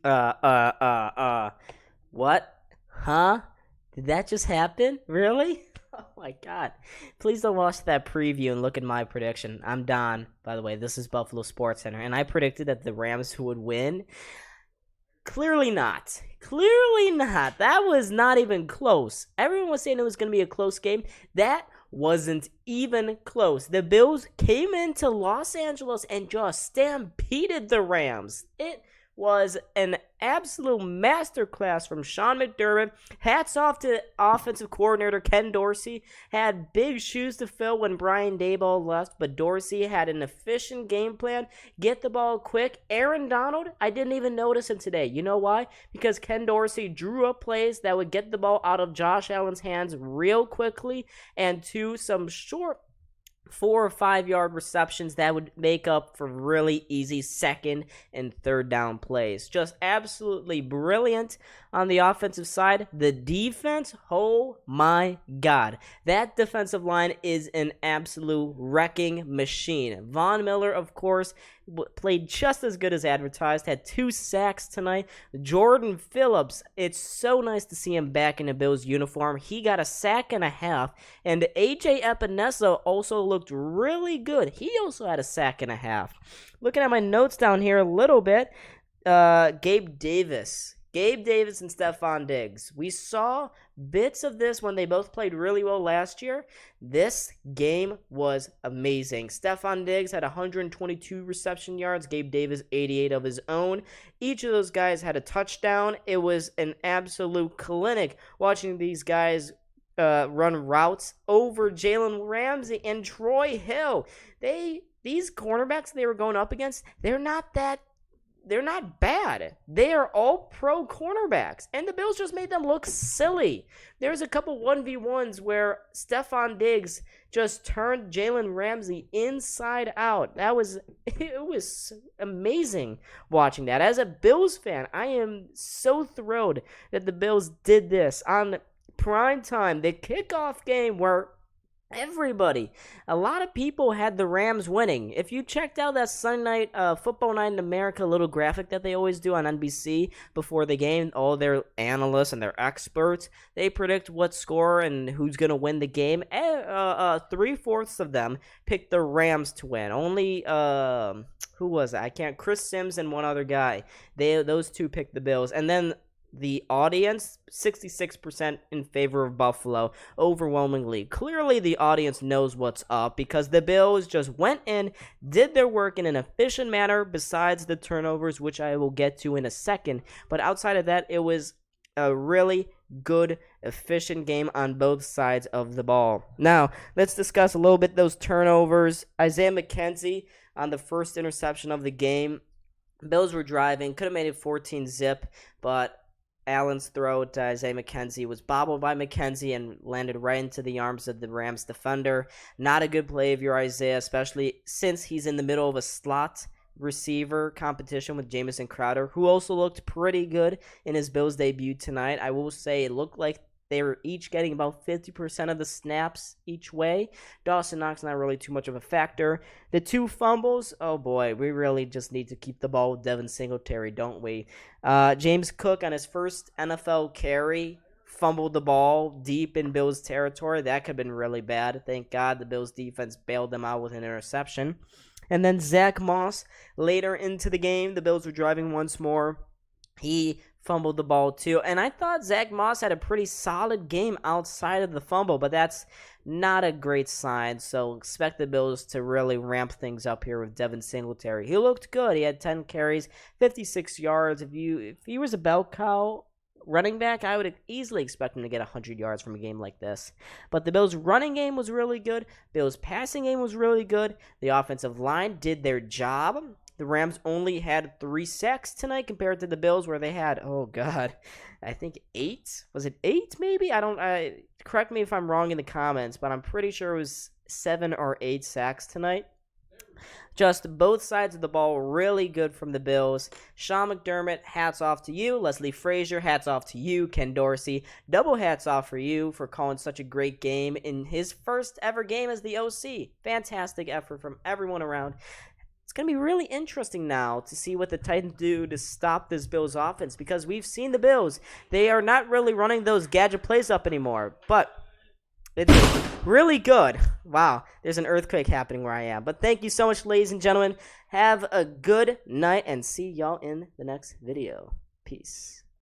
Uh, uh, what? Huh? Did that just happen? Really? Oh my god. Please don't watch that preview and look at my prediction. I'm Don, by the way. This is Buffalo SportsCenter, and I predicted that the Rams would win. Clearly not. Clearly not. That was not even close. Everyone was saying it was going to be a close game. That wasn't even close. The Bills came into Los Angeles and just stampeded the Rams. It was an absolute masterclass from Sean McDermott. Hats off to offensive coordinator Ken Dorsey. Had big shoes to fill when Brian Daboll left, but Dorsey had an efficient game plan. Get the ball quick. Aaron Donald, I didn't even notice him today. You know why? Because Ken Dorsey drew up plays that would get the ball out of Josh Allen's hands real quickly, and to some short 4 or 5 yard receptions that would make up for really easy second and third down plays. Just absolutely brilliant on the offensive side. The defense, oh my god. That defensive line is an absolute wrecking machine. Von Miller, of course, played just as good as advertised, had 2 sacks tonight. Jordan Phillips, it's so nice to see him back in the Bills uniform. He got a sack and a half, and AJ Epinesa also looked really good. He also had a sack and a half. Looking at my notes down here a little bit, Gabe Davis and Stephon Diggs. We saw bits of this when they both played really well last year. This game was amazing. Stephon Diggs had 122 reception yards. Gabe Davis 88 of his own. Each of those guys had a touchdown. It was an absolute clinic watching these guys run routes over Jalen Ramsey and Troy Hill. These cornerbacks they were going up against, they're not bad. They are all pro cornerbacks, and the Bills just made them look silly. There's a couple 1v1s where Stephon Diggs just turned Jalen Ramsey inside out. It was amazing watching that. As a Bills fan, I am so thrilled that the Bills did this on prime time, the kickoff game where a lot of people had the Rams winning. If you checked out that Sunday night, Football Night in America little graphic that they always do on NBC before the game, all their analysts and their experts, they predict what score and who's going to win the game. 3/4 of them picked the Rams to win. Only, who was it? Chris Sims and one other guy. Those two picked the Bills. And then the audience, 66% in favor of Buffalo, overwhelmingly. Clearly, the audience knows what's up because the Bills just went in, did their work in an efficient manner, besides the turnovers, which I will get to in a second. But outside of that, it was a really good, efficient game on both sides of the ball. Now, let's discuss a little bit those turnovers. Isaiah McKenzie on the first interception of the game. Bills were driving, could have made it 14-zip, but Allen's throw to Isaiah McKenzie was bobbled by McKenzie and landed right into the arms of the Rams defender. Not a good play of your Isaiah, especially since he's in the middle of a slot receiver competition with Jamison Crowder, who also looked pretty good in his Bills debut tonight. I will say it looked like they were each getting about 50% of the snaps each way. Dawson Knox not really too much of a factor. The 2 fumbles, oh boy, we really just need to keep the ball with Devin Singletary, don't we? James Cook on his first NFL carry fumbled the ball deep in Bills territory. That could have been really bad. Thank God the Bills defense bailed them out with an interception. And then Zach Moss, later into the game, the Bills were driving once more. He fumbled the ball too, and I thought Zach Moss had a pretty solid game outside of the fumble, but that's not a great sign, so expect the Bills to really ramp things up here with Devin Singletary. He looked good. He had 10 carries, 56 yards. If he was a bell cow running back, I would easily expect him to get 100 yards from a game like this. But the Bills' running game was really good. Bills' passing game was really good. The offensive line did their job. The Rams only had 3 sacks tonight compared to the Bills where they had, oh God, I think 8? Was it 8 maybe? Correct me if I'm wrong in the comments, but I'm pretty sure it was 7 or 8 sacks tonight. Just both sides of the ball really good from the Bills. Sean McDermott, hats off to you. Leslie Frazier, hats off to you. Ken Dorsey, double hats off for you for calling such a great game in his first ever game as the OC. Fantastic effort from everyone around. going to be really interesting now to see what the Titans do to stop this Bills offense, because we've seen the Bills. They are not really running those gadget plays up anymore, but it's really good. Wow, there's an earthquake happening where I am. But thank you so much, ladies and gentlemen. Have a good night, and see y'all in the next video. Peace.